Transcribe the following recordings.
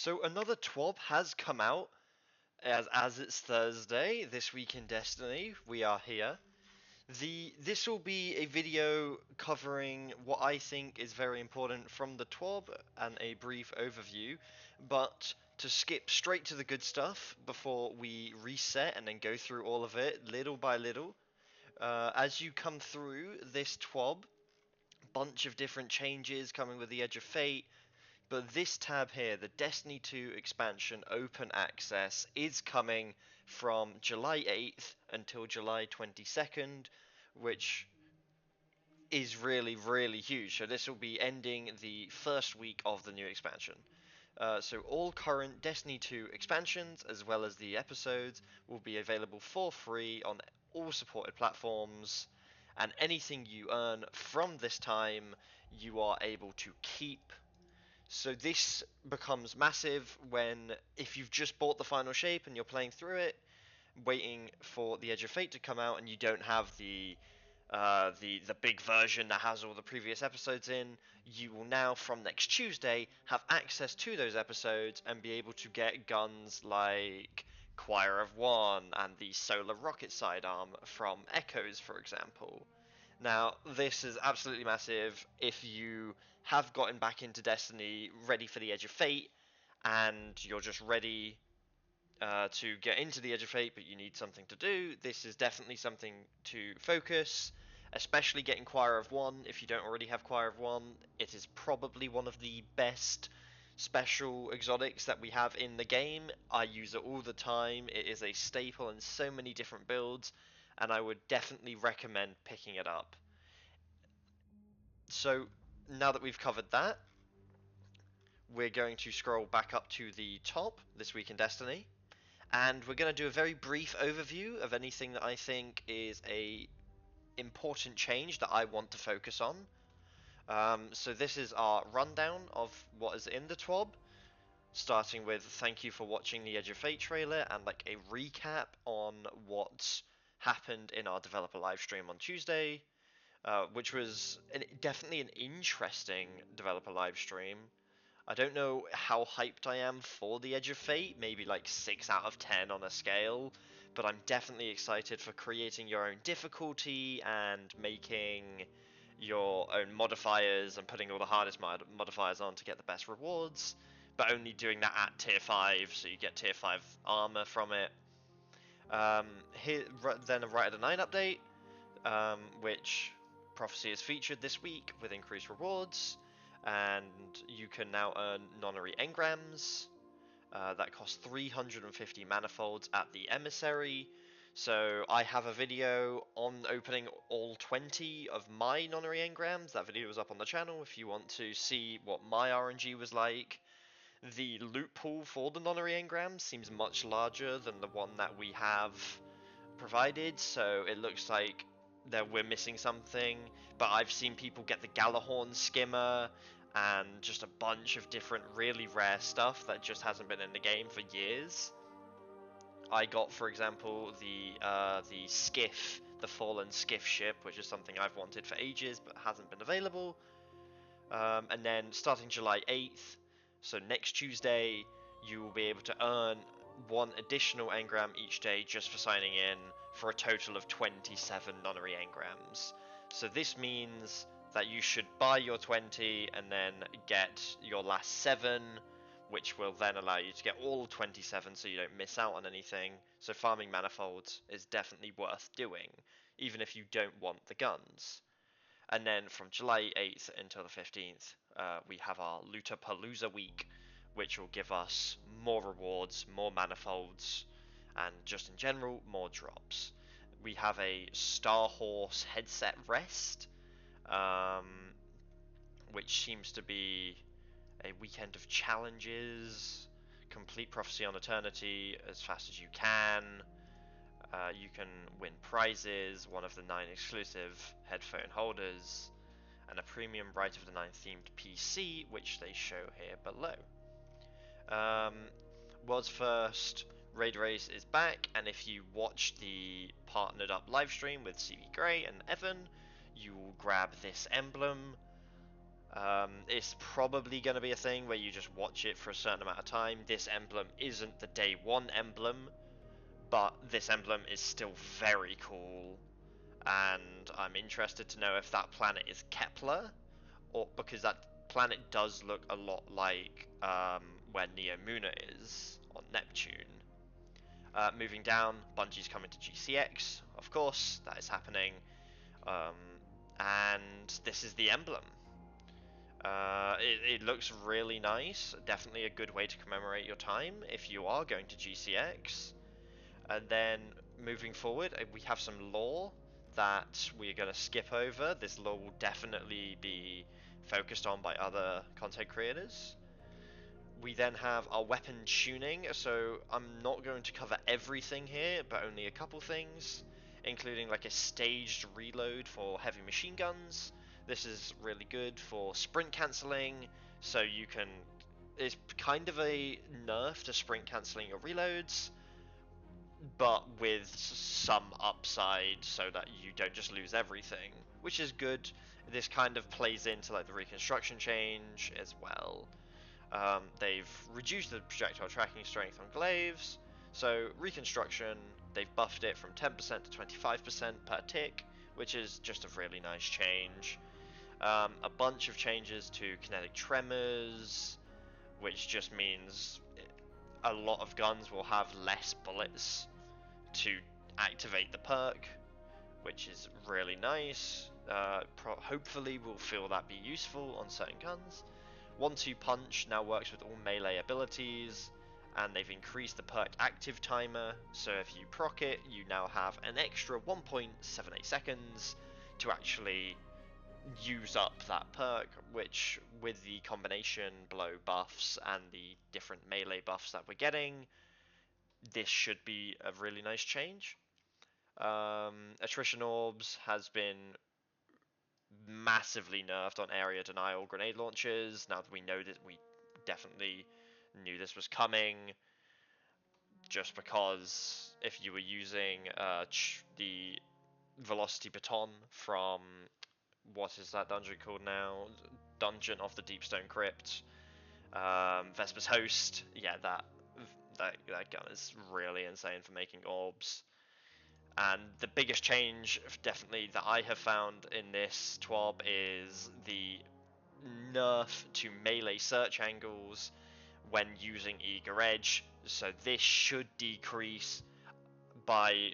So another TWAB has come out as it's Thursday this week in Destiny. We are here. This will be a video covering what I think is very important from the TWAB and a brief overview, but to skip straight to the good stuff before we reset and then go through all of it little by little. As you come through this TWAB, bunch of different changes coming with the Edge of Fate. But this tab here, the Destiny 2 expansion open access, is coming from July 8th until July 22nd, which is really, really huge. So this will be ending the first week of the new expansion. So all current Destiny 2 expansions, as well as the episodes, will be available for free on all supported platforms, and anything you earn from this time, you are able to keep. So this becomes massive when, if you've just bought the final shape and you're playing through it, waiting for the Edge of Fate to come out, and you don't have the big version that has all the previous episodes in, you will now from next Tuesday have access to those episodes and be able to get guns like Choir of One and the Solar Rocket Sidearm from Echoes, for example. Now, this is absolutely massive if you have gotten back into Destiny, ready for the Edge of Fate, and you're just ready to get into the Edge of Fate, but you need something to do. This is definitely something to focus, especially getting Choir of One. If you don't already have Choir of One, it is probably one of the best special exotics that we have in the game. I use it all the time. It is a staple in so many different builds, and I would definitely recommend picking it up. So now that we've covered that, we're going to scroll back up to the top, This Week in Destiny, and we're going to do a very brief overview of anything that I think is a important change that I want to focus on. So this is our rundown of what is in the TWAB, starting with thank you for watching the Edge of Fate trailer and like a recap on what happened in our developer live stream on Tuesday, which was definitely an interesting developer live stream. I don't know how hyped I am for the Edge of Fate, maybe like 6 out of 10 on a scale, but I'm definitely excited for creating your own difficulty and making your own modifiers and putting all the hardest modifiers on to get the best rewards, but only doing that at tier 5, so you get tier 5 armor from it. Here, then a Right of the Nine update, which Prophecy is featured this week with increased rewards, and you can now earn Nonary engrams that cost 350 manifolds at the Emissary. So I have a video on opening all 20 of my Nonary engrams. That video is up on the channel if you want to see what my RNG was like. The loot pool for the Nonary engrams seems much larger than the one that we have provided, so it looks like that we're missing something. But I've seen people get the Galahorn skimmer and just a bunch of different really rare stuff that just hasn't been in the game for years. I got, for example, the skiff, the fallen skiff ship, which is something I've wanted for ages but hasn't been available. And then starting July 8th, so next Tuesday, you will be able to earn one additional engram each day just for signing in, for a total of 27 nonary engrams. So this means that you should buy your 20 and then get your last 7, which will then allow you to get all 27 so you don't miss out on anything. So farming manifolds is definitely worth doing, even if you don't want the guns. And then from July 8th until the 15th, we have our Lootapalooza week, which will give us more rewards, more manifolds, and just in general, more drops. We have a Star Horse headset rest, which seems to be a weekend of challenges, complete Prophecy on Eternity as fast as you can. You can win prizes, one of the 9 exclusive headphone holders, and a premium Right of the Nine themed PC, which they show here below. World's First Raid Race is back, and if you watch the partnered up live stream with CB Gray and Evan, you will grab this emblem. It's probably going to be a thing where you just watch it for a certain amount of time. This emblem isn't the day one emblem, but this emblem is still very cool, and I'm interested to know if that planet is Kepler, or because that planet does look a lot like where Neomuna is on Neptune. Moving down, Bungie's coming to GCX, of course, that is happening, um, and this is the emblem. It looks really nice, definitely a good way to commemorate your time if you are going to GCX. And then moving forward, we have some lore that we're going to skip over. This lore will definitely be focused on by other content creators. We then have our weapon tuning, so I'm not going to cover everything here, but only a couple things, including like a staged reload for heavy machine guns. This is really good for sprint cancelling, so you can... It's kind of a nerf to sprint cancelling your reloads, but with some upside so that you don't just lose everything, which is good. This kind of plays into like the reconstruction change as well. They've reduced the projectile tracking strength on glaives, so reconstruction, they've buffed it from 10% to 25% per tick, which is just a really nice change. A bunch of changes to kinetic tremors, which just means a lot of guns will have less bullets to activate the perk, which is really nice. Hopefully we'll feel that be useful on certain guns. 1-2 punch now works with all melee abilities, and they've increased the perk active timer, so if you proc it, you now have an extra 1.78 seconds to actually use up that perk, which with the combination blow buffs and the different melee buffs that we're getting, this should be a really nice change. Attrition orbs has been massively nerfed on area denial grenade launchers. Now that we know that, we definitely knew this was coming, just because if you were using the velocity baton from, what is that dungeon called now? Dungeon of the Deepstone Crypt, Vesper's Host, yeah, that gun is really insane for making orbs. And the biggest change, definitely, that I have found in this TWAB is the nerf to melee search angles when using Eager Edge. So this should decrease by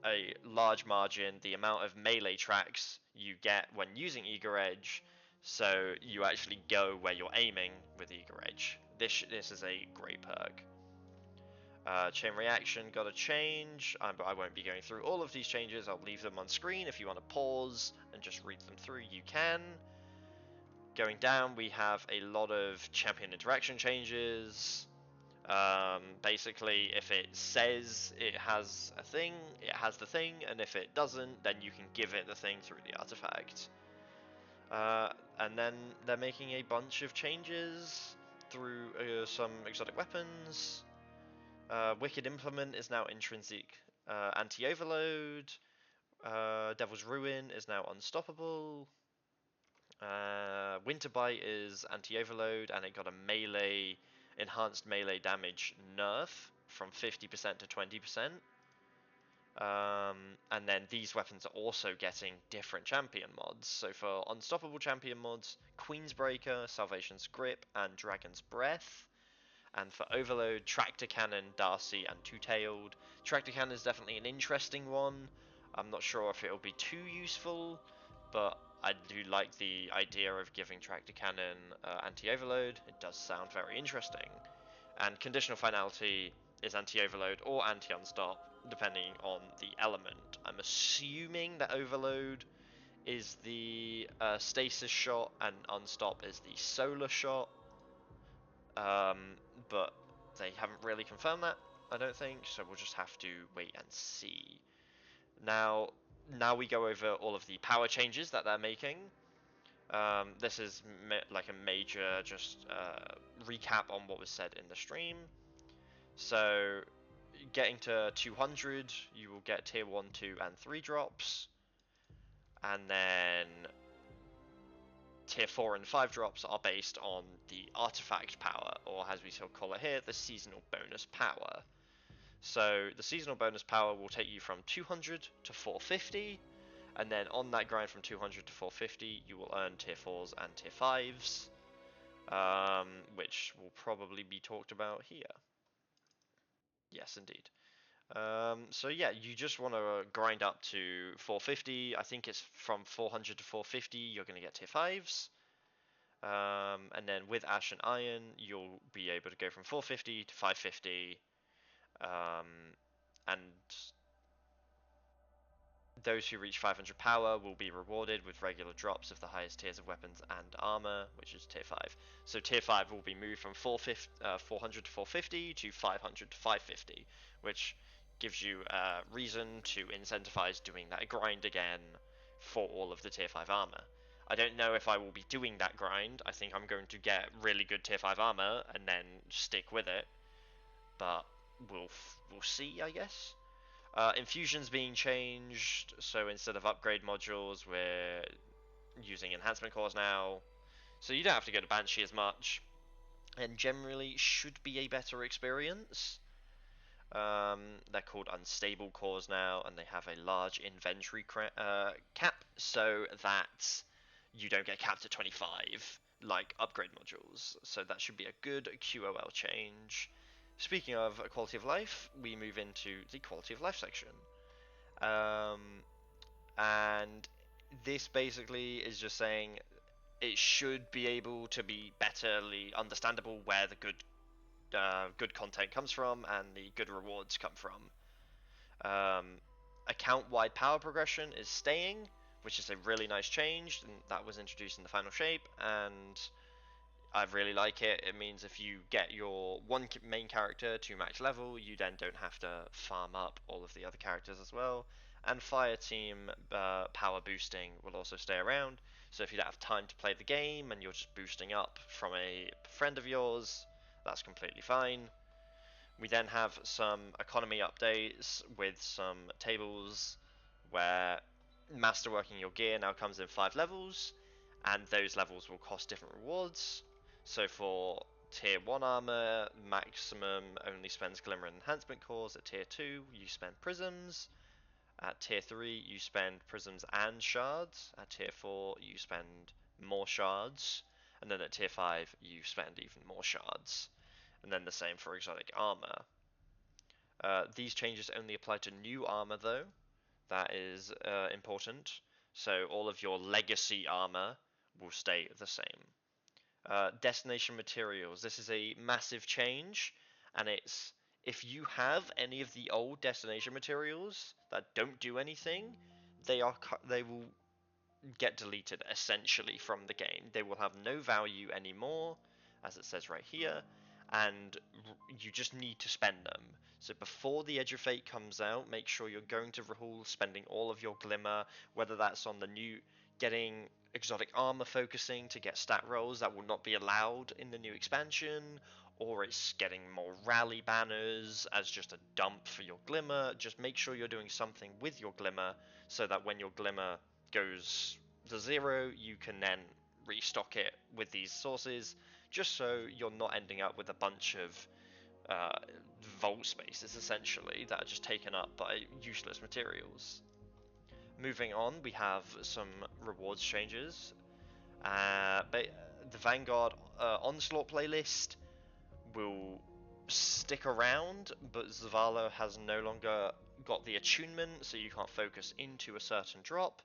a large margin the amount of melee tracks you get when using Eager Edge, so you actually go where you're aiming with Eager Edge. This is a great perk. Chain reaction got a change, but I won't be going through all of these changes. I'll leave them on screen. If you want to pause and just read them through, you can. Going down, we have a lot of champion interaction changes. Basically, if it says it has a thing, it has the thing, and if it doesn't, then you can give it the thing through the artifact. And then they're making a bunch of changes through some exotic weapons. Wicked Implement is now intrinsic anti-overload. Devil's Ruin is now unstoppable. Winterbite is anti-overload, and it got a melee, enhanced melee damage nerf from 50% to 20%. And then these weapons are also getting different champion mods. So for unstoppable champion mods, Queensbreaker, Salvation's Grip, and Dragon's Breath. And for Overload, Tractor Cannon, Darcy, and Two-Tailed. Tractor Cannon is definitely an interesting one. I'm not sure if it'll be too useful, but I do like the idea of giving Tractor Cannon anti-overload. It does sound very interesting. And Conditional Finality is anti-overload or anti-unstop, depending on the element. I'm assuming that overload is the stasis shot and unstop is the solar shot. But they haven't really confirmed that, I don't think, so we'll just have to wait and see. Now we go over all of the power changes that they're making. This is like a major just recap on what was said in the stream. So getting to 200, you will get tier 1, 2, and 3 drops. And then tier 4 and 5 drops are based on the artifact power, or as we still call it here, the seasonal bonus power. So the seasonal bonus power will take you from 200 to 450, and then on that grind from 200 to 450, you will earn tier 4s and tier 5s, which will probably be talked about here. Yes, indeed. So yeah, you just want to grind up to 450. I think it's from 400 to 450, you're going to get tier 5s. And then with Ash and Iron, you'll be able to go from 450 to 550. And those who reach 500 power will be rewarded with regular drops of the highest tiers of weapons and armor, which is tier 5. So tier 5 will be moved from 400 to 450 to 500 to 550, which gives you a reason to incentivize doing that grind again for all of the tier 5 armor. I don't know if I will be doing that grind. I think I'm going to get really good tier 5 armor and then stick with it, but we'll see, I guess. Infusion's being changed, so instead of upgrade modules, we're using enhancement cores now. So you don't have to go to Banshee as much, and generally should be a better experience. They're called unstable cores now, and they have a large inventory cap, so that you don't get capped at 25 like upgrade modules. So that should be a good QOL change. Speaking of quality of life, we move into the quality of life section. And this basically is just saying it should be able to be betterly understandable where the good content comes from and the good rewards come from. Account-wide power progression is staying, which is a really nice change, and that was introduced in the final shape, and I really like it. It means if you get your one main character to max level, you then don't have to farm up all of the other characters as well. And fire team power boosting will also stay around. So if you don't have time to play the game and you're just boosting up from a friend of yours, that's completely fine. We then have some economy updates with some tables where masterworking your gear now comes in 5 levels, and those levels will cost different rewards. So for tier 1 armor, maximum only spends glimmer and enhancement cores. At tier 2, you spend prisms. At tier 3, you spend prisms and shards. At tier 4, you spend more shards. And then at tier 5, you spend even more shards. And then the same for exotic armor. These changes only apply to new armor though. That is important. So all of your legacy armor will stay the same. Destination materials. This is a massive change, and it's if you have any of the old destination materials that don't do anything, they will get deleted essentially from the game. They will have no value anymore, as it says right here, and you just need to spend them. So before the Edge of Fate comes out, make sure you're going to Rahul, spending all of your glimmer, whether that's on the new getting exotic armor focusing to get stat rolls that will not be allowed in the new expansion, or it's getting more rally banners as just a dump for your glimmer. Just make sure you're doing something with your glimmer so that when your glimmer goes to 0, you can then restock it with these sources, just so you're not ending up with a bunch of vault spaces essentially that are just taken up by useless materials. Moving on, we have some rewards changes. The Vanguard Onslaught playlist will stick around, but Zavala has no longer got the attunement, so you can't focus into a certain drop,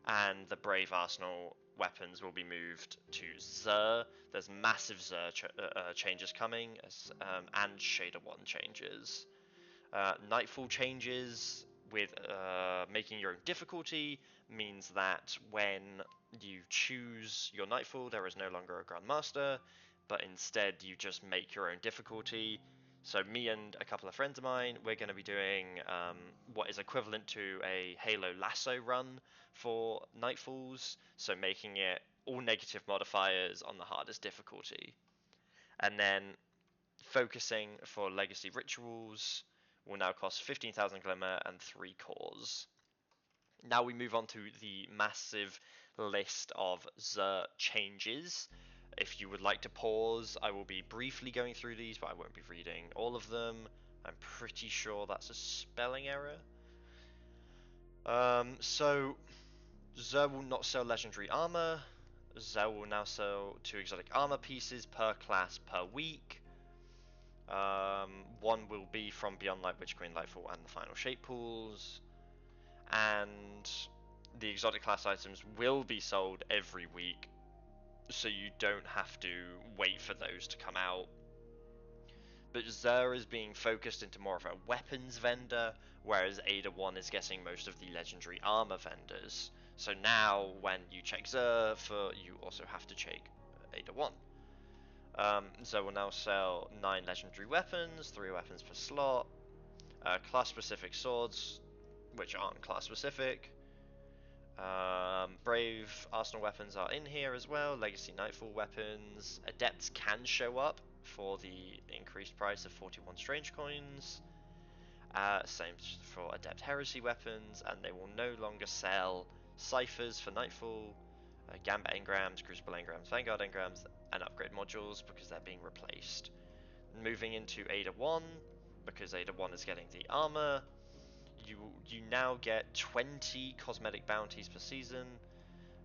and the Brave Arsenal weapons will be moved to Xur. There's massive Xur changes coming, and Shader 1 changes. Nightfall changes with making your own difficulty means that when you choose your Nightfall, there is no longer a Grandmaster, but instead you just make your own difficulty. So me and a couple of friends of mine, we're going to be doing what is equivalent to a Halo Lasso run for Nightfalls, so making it all negative modifiers on the hardest difficulty. And then focusing for Legacy Rituals will now cost 15,000 Glimmer and 3 cores. Now we move on to the massive list of the changes. If you would like to pause, I will be briefly going through these, but I won't be reading all of them. I'm pretty sure that's a spelling error. So Xur will not sell legendary armor. Xur will now sell 2 exotic armor pieces per class per week. One will be from Beyond Light, Witch Queen, Lightfall, and the Final Shape pools. And the exotic class items will be sold every week, so you don't have to wait for those to come out. But Xur is being focused into more of a weapons vendor, whereas Ada 1 is getting most of the legendary armor vendors. So now, when you check Xur, you also have to check Ada 1. Xur will now sell 9 legendary weapons, 3 weapons per slot, class-specific swords, which aren't class-specific. Brave Arsenal weapons are in here as well, Legacy Nightfall weapons. Adepts can show up for the increased price of 41 strange coins. Same for Adept Heresy weapons, and they will no longer sell ciphers for Nightfall, Gambit engrams, Crucible engrams, Vanguard engrams, and upgrade modules because they're being replaced. Moving into Ada 1, because Ada 1 is getting the armor, you now get 20 cosmetic bounties per season,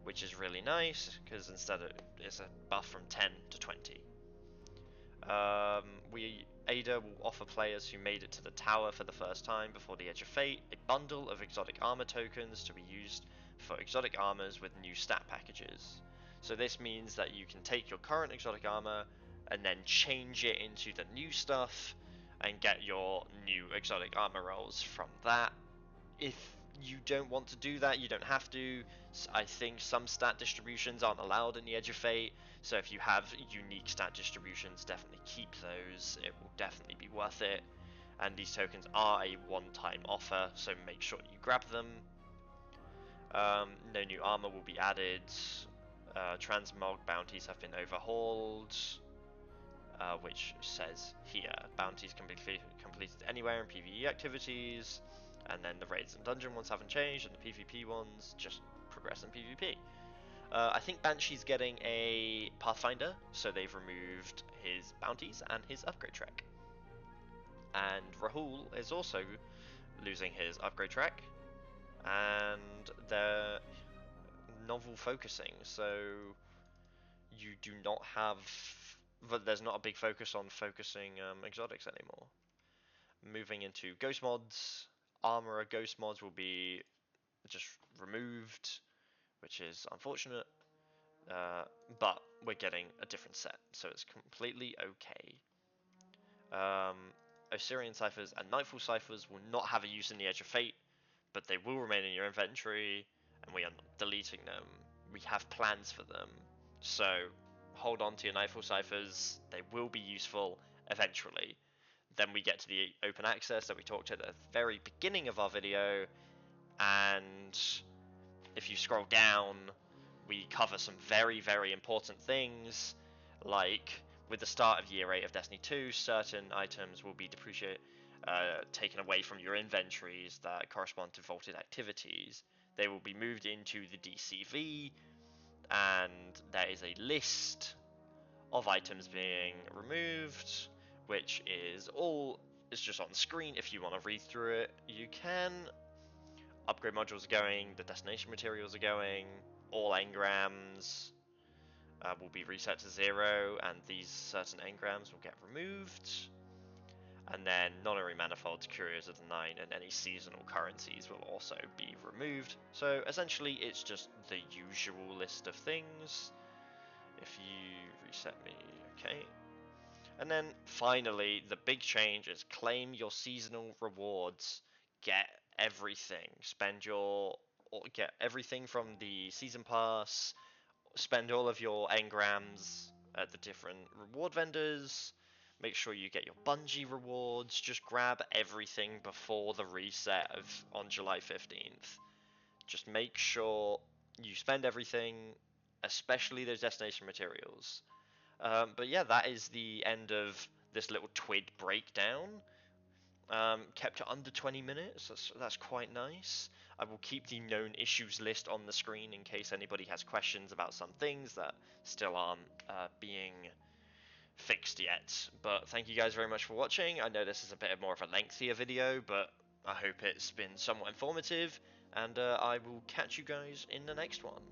which is really nice because instead it's a buff from 10 to 20. Ada will offer players who made it to the tower for the first time before the Edge of Fate a bundle of exotic armor tokens to be used for exotic armors with new stat packages. So this means that you can take your current exotic armor and then change it into the new stuff and get your new exotic armor rolls from that. If you don't want to do that, you don't have to. I think some stat distributions aren't allowed in the Edge of Fate, so if you have unique stat distributions, definitely keep those. It will definitely be worth it. And these tokens are a one-time offer, so make sure you grab them. No new armor will be added. Transmog bounties have been overhauled, which says here, bounties can be completed anywhere in PvE activities. And then the raids and dungeon ones haven't changed, and the PvP ones just progress in PvP. I think Banshee's getting a Pathfinder, so they've removed his bounties and his upgrade track. And Rahul is also losing his upgrade track, and they're novel focusing, so you do not have. But there's not a big focus on focusing exotics anymore. Moving into ghost mods, Armorer ghost mods will be just removed, which is unfortunate, but we're getting a different set, so it's completely okay. Osirian ciphers and Nightfall ciphers will not have a use in the Edge of Fate, but they will remain in your inventory, and we are not deleting them. We have plans for them, so hold on to your Nightfall ciphers. They will be useful eventually. Then we get to the open access that we talked at the very beginning of our video, and if you scroll down, we cover some very, very important things, like with the start of Year 8 of Destiny 2, certain items will be taken away from your inventories that correspond to vaulted activities. They will be moved into the DCV, and there is a list of items being removed, which is just on the screen. If you want to read through it, you can. Upgrade modules are going, the destination materials are going, all engrams will be reset to 0, and these certain engrams will get removed. And then non-array manifolds, Curios of the 9, and any seasonal currencies will also be removed. So essentially it's just the usual list of things. If you reset me, okay. And then finally, the big change is claim your seasonal rewards. Get everything. Get everything from the season pass. Spend all of your engrams at the different reward vendors. Make sure you get your Bungie rewards. Just grab everything before the reset on July 15th. Just make sure you spend everything, especially those destination materials. But yeah, that is the end of this little TWID breakdown. Kept it under 20 minutes. That's quite nice. I will keep the known issues list on the screen in case anybody has questions about some things that still aren't being fixed yet. But thank you guys very much for watching. I know this is a bit more of a lengthier video, but I hope it's been somewhat informative, and I will catch you guys in the next one.